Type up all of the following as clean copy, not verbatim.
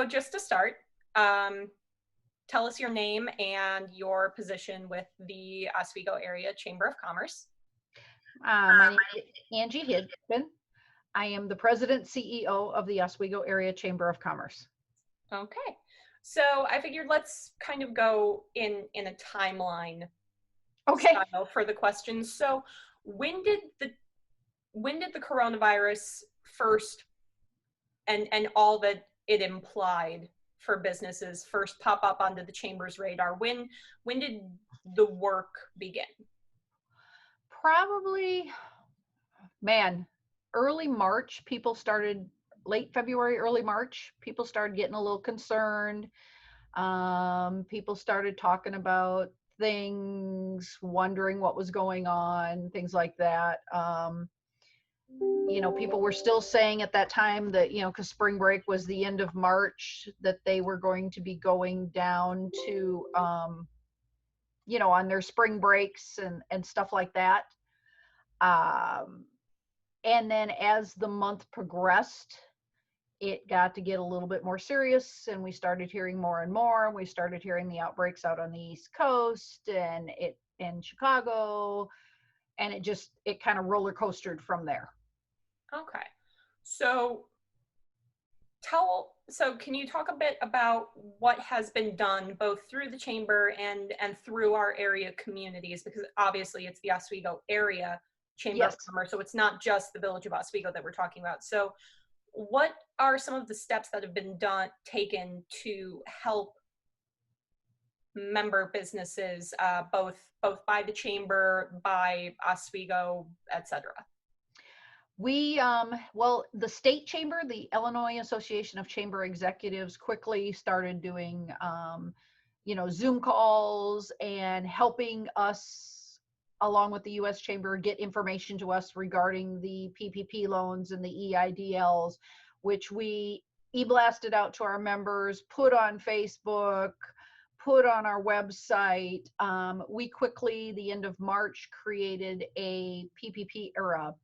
So just to start, um, tell us your name and your position with the Oswego Area Chamber of Commerce. My name is Angie Hibben. I am the president CEO of the Oswego Area Chamber of Commerce. Okay. So I figured let's kind of go in a timeline Okay. style for the questions. So when did the when did the coronavirus first and all that it implied for businesses first pop up onto the chamber's radar? When did the work begin? Probably, man, early March, late February, early March, people started getting a little concerned. People started talking about things, wondering what was going on, things like that. People were still saying at that time that, because spring break was the end of March, that they were going to be going down to, on their spring breaks and stuff like that. Um, and then as the month progressed, it got to get a little bit more serious, and we started hearing more and more. We started hearing the outbreaks out on the East Coast and it in Chicago, and it kind of roller coastered from there. Okay. So can you talk a bit about what has been done both through the chamber and through our area communities, because obviously it's the Oswego area chamber of Yes. commerce, so it's not just the village of Oswego that we're talking about. So what are some of the steps that have been taken to help member businesses, both by the chamber, by Oswego, etc.? The state chamber, the Illinois Association of Chamber Executives, quickly started doing, Zoom calls and helping us, along with the U.S. Chamber, get information to us regarding the PPP loans and the EIDLs, which we e-blasted out to our members, put on Facebook, put on our website. We quickly, the end of March, created a PPP or a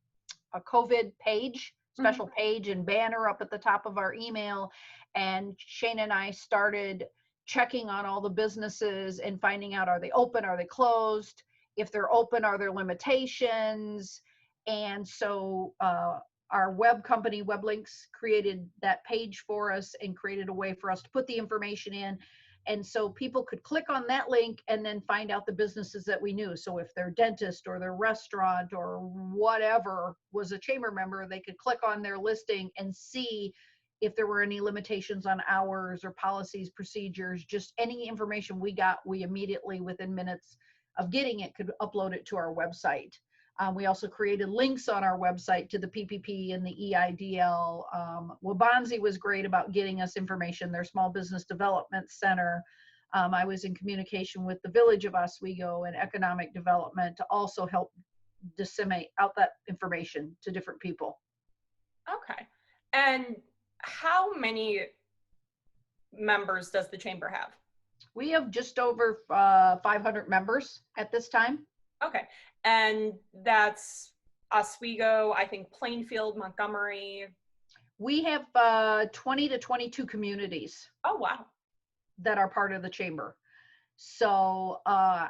COVID page, special page and banner up at the top of our email. And Shane and I started checking on all the businesses and finding out, are they open? Are they closed? If they're open, are there limitations? And so our web company, Weblinks, created that page for us and created a way for us to put the information in. And so people could click on that link and then find out the businesses that we knew. So if their dentist or their restaurant or whatever was a chamber member, they could click on their listing and see if there were any limitations on hours or policies, procedures, just any information we got, we immediately, within minutes of getting it, could upload it to our website. We also created links on our website to the PPP and the EIDL. Wabanzi was great about getting us information, their Small Business Development Center. I was in communication with the Village of Oswego and Economic Development to also help disseminate out that information to different people. Okay. And how many members does the chamber have? We have just over 500 members at this time. Okay. And that's Oswego, I think Plainfield, Montgomery. We have 20 to 22 communities. Oh, wow. That are part of the chamber. So a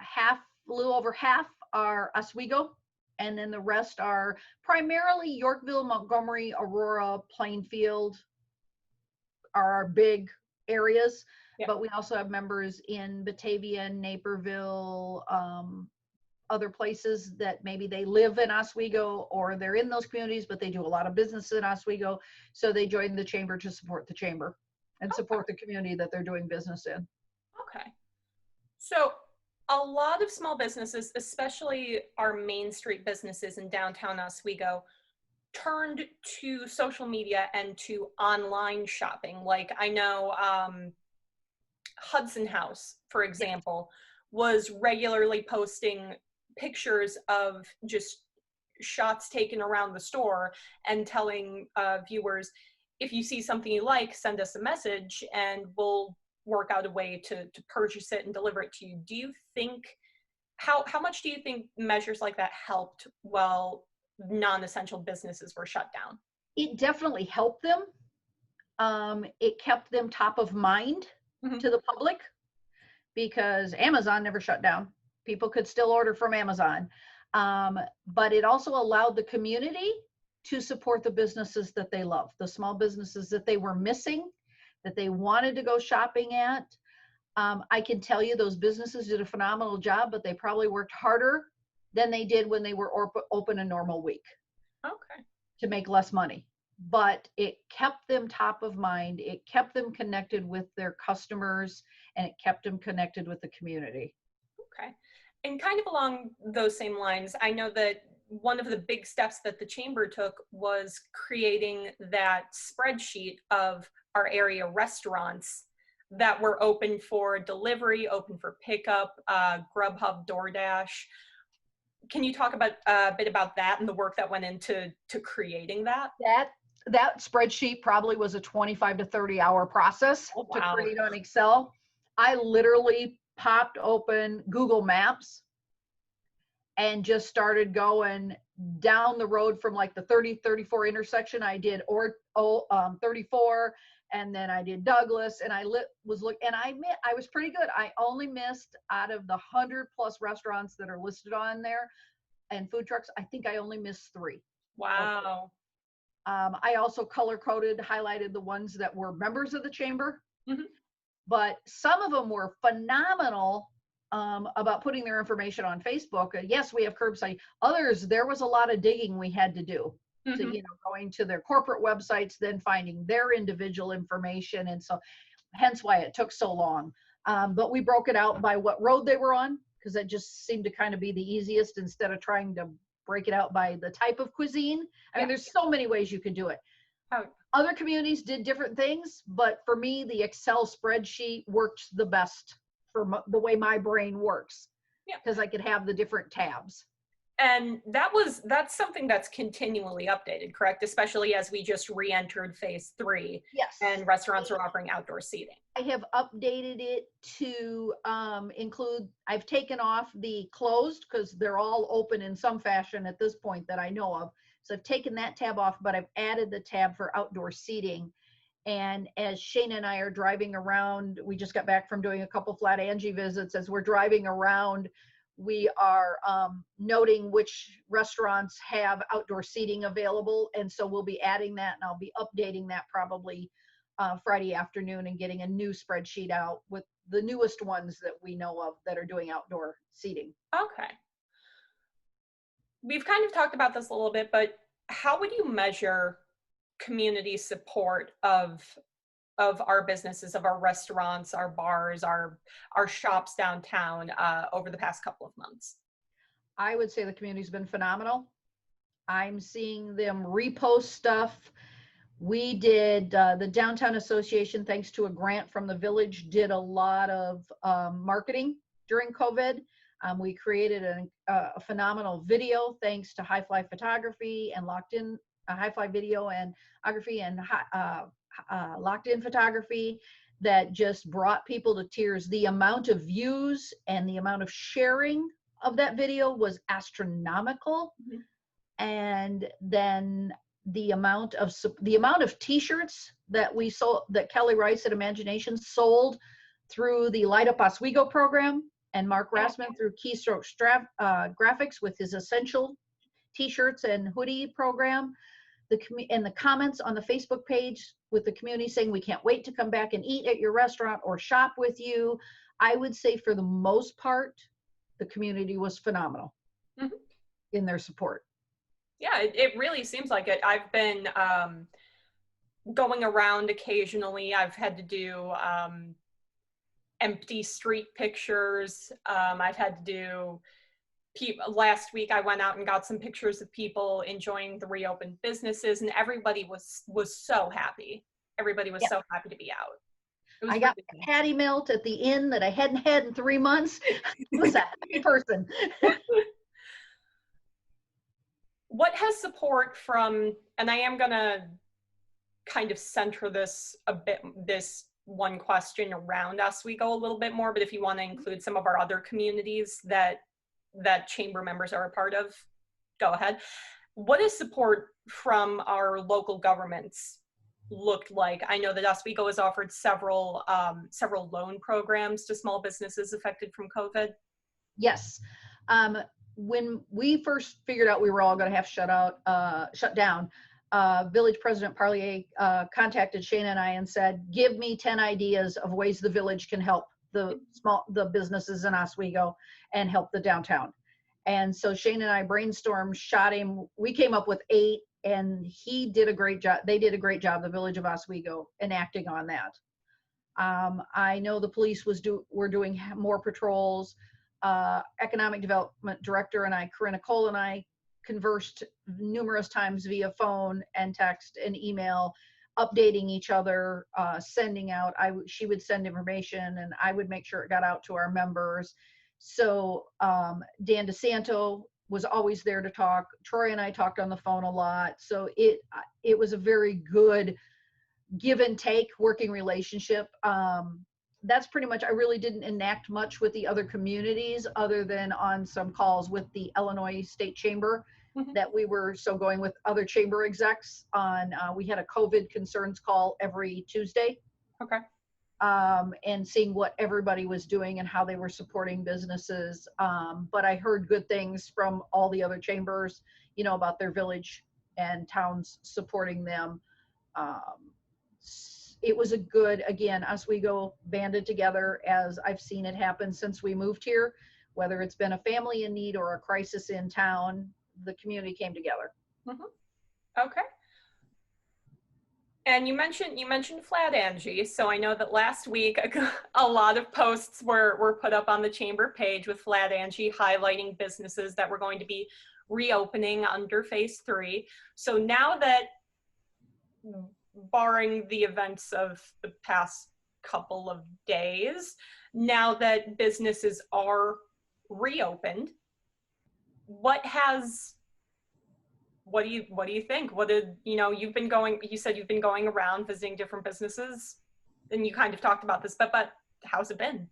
little over half are Oswego, and then the rest are primarily Yorkville, Montgomery, Aurora, Plainfield are our big areas. Yeah. But we also have members in Batavia, Naperville, other places that maybe they live in Oswego or they're in those communities, but they do a lot of business in Oswego. So they join the chamber to support the chamber and support the community that they're doing business in. Okay. So a lot of small businesses, especially our Main Street businesses in downtown Oswego, turned to social media and to online shopping. Like I know Hudson House, for example, was regularly posting pictures of just shots taken around the store and telling viewers, if you see something you like, send us a message and we'll work out a way to purchase it and deliver it to you. Do you think, how much do you think measures like that helped while non-essential businesses were shut down? It definitely helped them. It kept them top of mind Mhm. to the public because Amazon never shut down. People could still order from Amazon. But it also allowed the community to support the businesses that they love, the small businesses that they were missing, that they wanted to go shopping at. I can tell you those businesses did a phenomenal job, but they probably worked harder than they did when they were open a normal week Okay. to make less money. But it kept them top of mind. It kept them connected with their customers, and it kept them connected with the community. Okay. And kind of along those same lines, I know that one of the big steps that the chamber took was creating that spreadsheet of our area restaurants that were open for delivery, open for pickup, Grubhub, DoorDash. Can you talk about a bit about that and the work that went into creating that? That spreadsheet probably was a 25 to 30 hour process Oh, to wow. create on Excel. I literally popped open Google Maps and just started going down the road from like the 34 intersection. I did 34, and then I did Douglas, and I was pretty good. I only missed, out of the 100+ restaurants that are listed on there and food trucks, I think I only missed 3. Wow. I also color coded, highlighted the ones that were members of the chamber, Mhm. but some of them were phenomenal about putting their information on Facebook. Yes, we have curbside. Others, there was a lot of digging we had to do. To, Mhm. going to their corporate websites, then finding their individual information. And so hence why it took so long. But we broke it out by what road they were on, because that just seemed to kind of be the easiest instead of trying to break it out by the type of cuisine. I mean, Yeah. there's so many ways you could do it. Oh, Other communities did different things, but for me, the Excel spreadsheet worked the best for the way my brain works, yeah. because I could have the different tabs. And that's something that's continually updated, correct? Especially as we just re-entered phase 3 Yes. and restaurants are offering outdoor seating. I have updated it to include, I've taken off the closed because they're all open in some fashion at this point that I know of. So I've taken that tab off, but I've added the tab for outdoor seating. And as Shane and I are driving around, we just got back from doing a couple Flat Angie visits. As we're driving around, we are noting which restaurants have outdoor seating available. And so we'll be adding that, and I'll be updating that probably Friday afternoon and getting a new spreadsheet out with the newest ones that we know of that are doing outdoor seating. Okay. We've kind of talked about this a little bit, but how would you measure community support of our businesses, of our restaurants, our bars, our shops downtown over the past couple of months? I would say the community's been phenomenal. I'm seeing them repost stuff. We did, the Downtown Association, thanks to a grant from the village, did a lot of marketing during COVID. We created a phenomenal video thanks to High Fly Photography and Locked In, High Fly Video and Photography, and Locked In Photography, that just brought people to tears. The amount of views and the amount of sharing of that video was astronomical. Mhm. And then the amount of t-shirts that we sold, that Kelly Rice at Imagination sold through the Light Up Oswego program, and Mark Rassman through Keystroke Graphics with his essential t-shirts and hoodie program. And the comments on the Facebook page with the community saying, we can't wait to come back and eat at your restaurant or shop with you. I would say for the most part, the community was phenomenal Mhm. in their support. Yeah, it really seems like it. I've been going around occasionally. I've had to do empty street pictures. I've had to do last week I went out and got some pictures of people enjoying the reopened businesses, and everybody was so happy. Everybody was so happy to be out. I got really patty melt at the inn that I hadn't had in 3 months. I was a happy person. What has support from, and I am gonna kind of center this a bit, this one question around Oswego a little bit more, but if you want to include some of our other communities that chamber members are a part of, go ahead. What is support from our local governments looked like. I know that Oswego has offered several loan programs to small businesses affected from COVID. Yes. When we first figured out we were all going to have shut down, Village President Parlier contacted Shane and I and said, "Give me 10 ideas of ways the village can help the businesses in Oswego and help the downtown." And so Shane and I brainstormed, shot him. We came up with 8, and he did a great job. They did a great job, the Village of Oswego, enacting on that. I know the police were doing more patrols. Economic Development Director and I, Corinna Cole and I, conversed numerous times via phone and text and email, updating each other, sending out. She would send information, and I would make sure it got out to our members. So Dan DeSanto was always there to talk. Troy and I talked on the phone a lot. So it was a very good give and take working relationship. That's pretty much, I really didn't enact much with the other communities other than on some calls with the Illinois State Chamber that we were going with other chamber execs on. We had a COVID concerns call every Tuesday. Okay. And seeing what everybody was doing and how they were supporting businesses. But I heard good things from all the other chambers, about their village and towns supporting them. It was a good, again, Oswego banded together, as I've seen it happen since we moved here, whether it's been a family in need or a crisis in town, the community came together. Okay. And you mentioned Flat Angie, so I know that last week a lot of posts were put up on the chamber page with Flat Angie highlighting businesses that were going to be reopening under phase 3. So now that, barring the events of the past couple of days, now that businesses are reopened, what do you think? You said you've been going around visiting different businesses, and you kind of talked about this, but how's it been?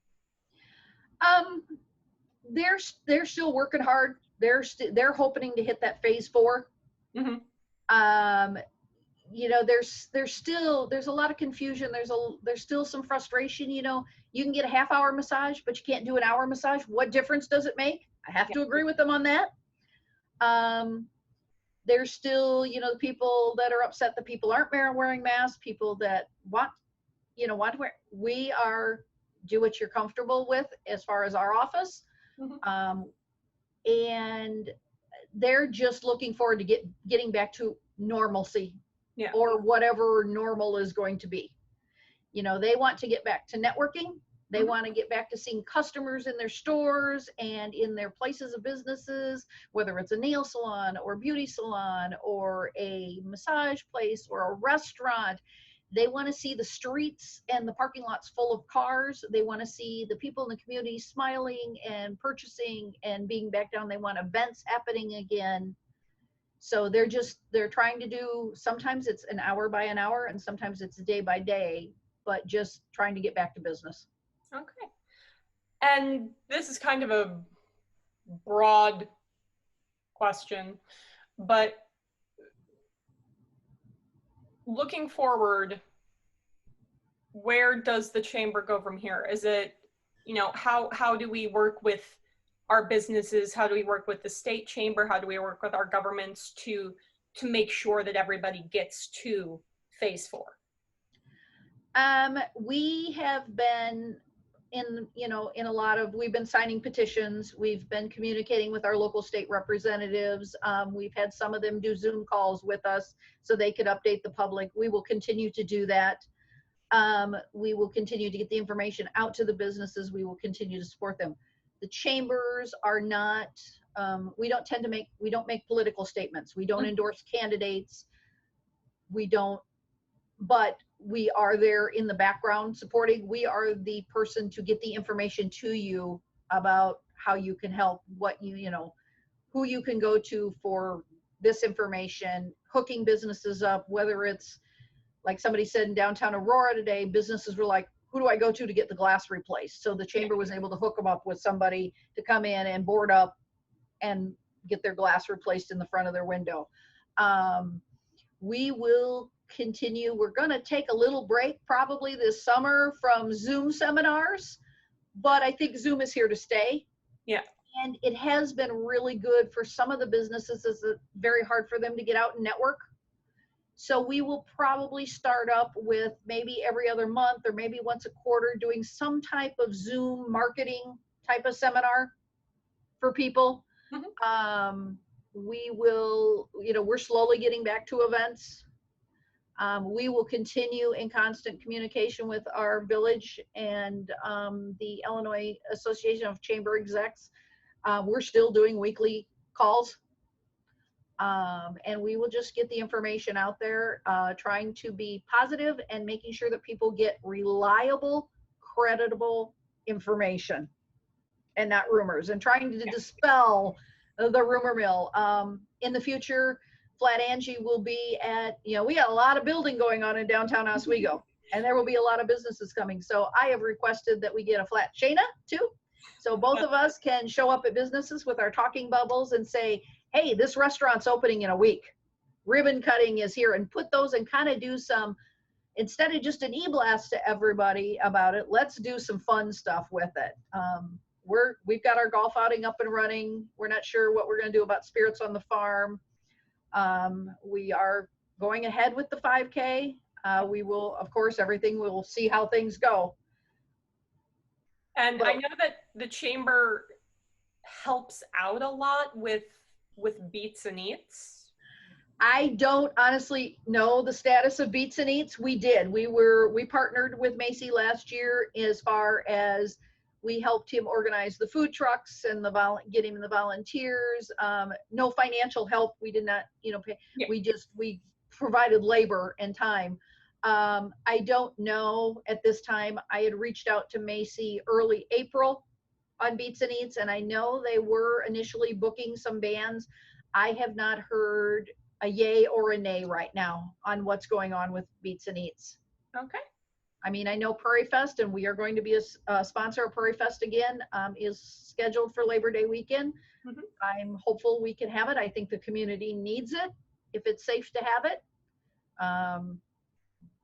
They're still working hard. They're hoping to hit that phase 4. There's a lot of confusion. There's still some frustration. You can get a half-hour massage, but you can't do an hour massage. What difference does it make? I have to agree with them on that. There's still, the people that are upset that people aren't wearing masks, people that want to wear. We are, do what you're comfortable with as far as our office. And they're just looking forward to getting back to normalcy. Yeah. Or whatever normal is going to be. They want to get back to networking. They want to get back to seeing customers in their stores and in their places of businesses, whether it's a nail salon or beauty salon or a massage place or a restaurant. They want to see the streets and the parking lots full of cars. They want to see the people in the community smiling and purchasing and being back down. They want events happening again. So they're trying to do, sometimes it's an hour by an hour and sometimes it's day by day, but just trying to get back to business. Okay. And this is kind of a broad question, but looking forward, where does the chamber go from here? Is it, how do we work with our businesses? How do we work with the state chamber? How do we work with our governments to make sure that everybody gets to phase 4? We have been we've been signing petitions. We've been communicating with our local state representatives. We've had some of them do Zoom calls with us so they could update the public. We will continue to do that. We will continue to get the information out to the businesses. We will continue to support them. The chambers are not, we don't make political statements. We don't endorse candidates. But we are there in the background supporting. We are the person to get the information to you about how you can help, who you can go to for this information, hooking businesses up, whether it's like somebody said in downtown Aurora today, businesses were like, who do I go to get the glass replaced? So the chamber was able to hook them up with somebody to come in and board up and get their glass replaced in the front of their window. we will continue. We're going to take a little break probably this summer from Zoom seminars, but I think Zoom is here to stay. Yeah. And it has been really good for some of the businesses. It's very hard for them to get out and network. So we will probably start up with maybe every other month or maybe once a quarter doing some type of Zoom marketing type of seminar for people. We will, we're slowly getting back to events. We will continue in constant communication with our village and the Illinois Association of Chamber Execs. We're still doing weekly calls. And we will just get the information out there, trying to be positive and making sure that people get reliable, creditable information and not rumors, and trying to dispel the rumor mill. In the future, Flat Angie will be at, we got a lot of building going on in downtown Oswego, and there will be a lot of businesses coming. So I have requested that we get a Flat Shayna too. So both of us can show up at businesses with our talking bubbles and say, hey, this restaurant's opening in a week. Ribbon cutting is here, and put those and kind of do some, instead of just an e-blast to everybody about it, let's do some fun stuff with it. We've got our golf outing up and running. We're not sure what we're going to do about Spirits on the Farm. We are going ahead with the 5K. We will, of course, we'll see how things go. And I know that the chamber helps out a lot with Beats and Eats. I don't honestly know the status of Beats and Eats. We did. We partnered with Macy last year as far as we helped him organize the food trucks and getting the volunteers. No financial help. We did not, pay. Yeah. We provided labor and time. I don't know at this time. I had reached out to Macy early April on Beats and Eats, and I know they were initially booking some bands. I have not heard a yay or a nay right now on what's going on with Beats and Eats. Okay. I mean, I know Prairie Fest, and we are going to be a sponsor of Prairie Fest again, is scheduled for Labor Day weekend. Mm-hmm. I'm hopeful we can have it. I think the community needs it if it's safe to have it.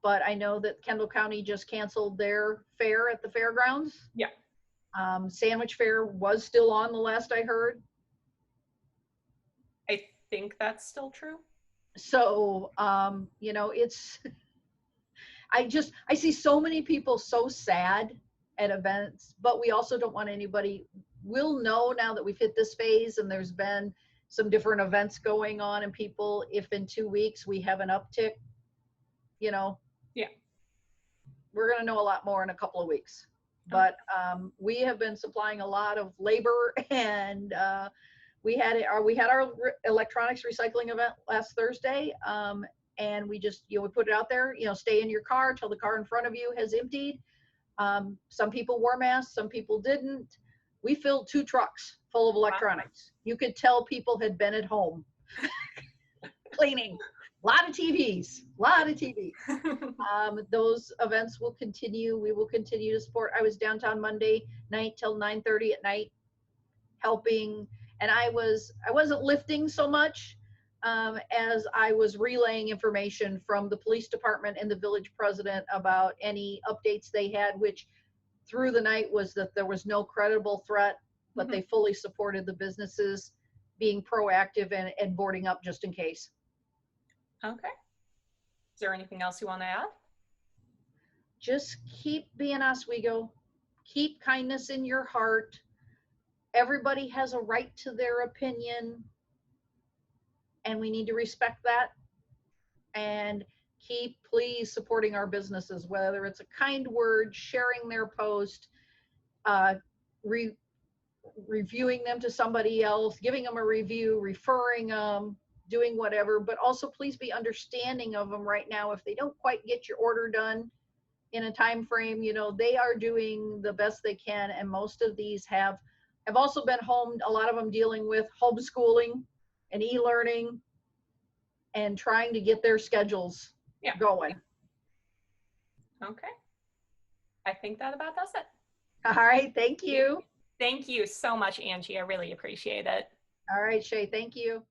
But I know that Kendall County just canceled their fair at the fairgrounds. Yeah. Sandwich Fair was still on the last I heard. I think that's still true. So, it's, I see so many people so sad at events, but we also don't want anybody, we'll know now that we've hit this phase and there's been some different events going on, and people, if in 2 weeks we have an uptick, Yeah. We're going to know a lot more in a couple of weeks. But we have been supplying a lot of labor, and we had our electronics recycling event last Thursday, and we just we put it out there. Stay in your car till the car in front of you has emptied. Some people wore masks, some people didn't. We filled 2 trucks full of electronics. Wow. You could tell people had been at home cleaning. A lot of TVs. Those events will continue. We will continue to support. I was downtown Monday night till 9:30 at night helping, and I wasn't lifting so much as I was relaying information from the police department and the village president about any updates they had, which through the night was that there was no credible threat, but they fully supported the businesses being proactive and boarding up just in case. Okay. Is there anything else you want to add? Just keep being Oswego. Keep kindness in your heart. Everybody has a right to their opinion, and we need to respect that. And keep, please, supporting our businesses, whether it's a kind word, sharing their post, reviewing them to somebody else, giving them a review, referring them, doing whatever, but also please be understanding of them right now. If they don't quite get your order done in a time frame, they are doing the best they can, and most of these have also been home, a lot of them dealing with homeschooling and e-learning and trying to get their schedules going. Okay. I think that about does it. All right. Thank you. Thank you so much, Angie. I really appreciate it. All right, Shea. Thank you.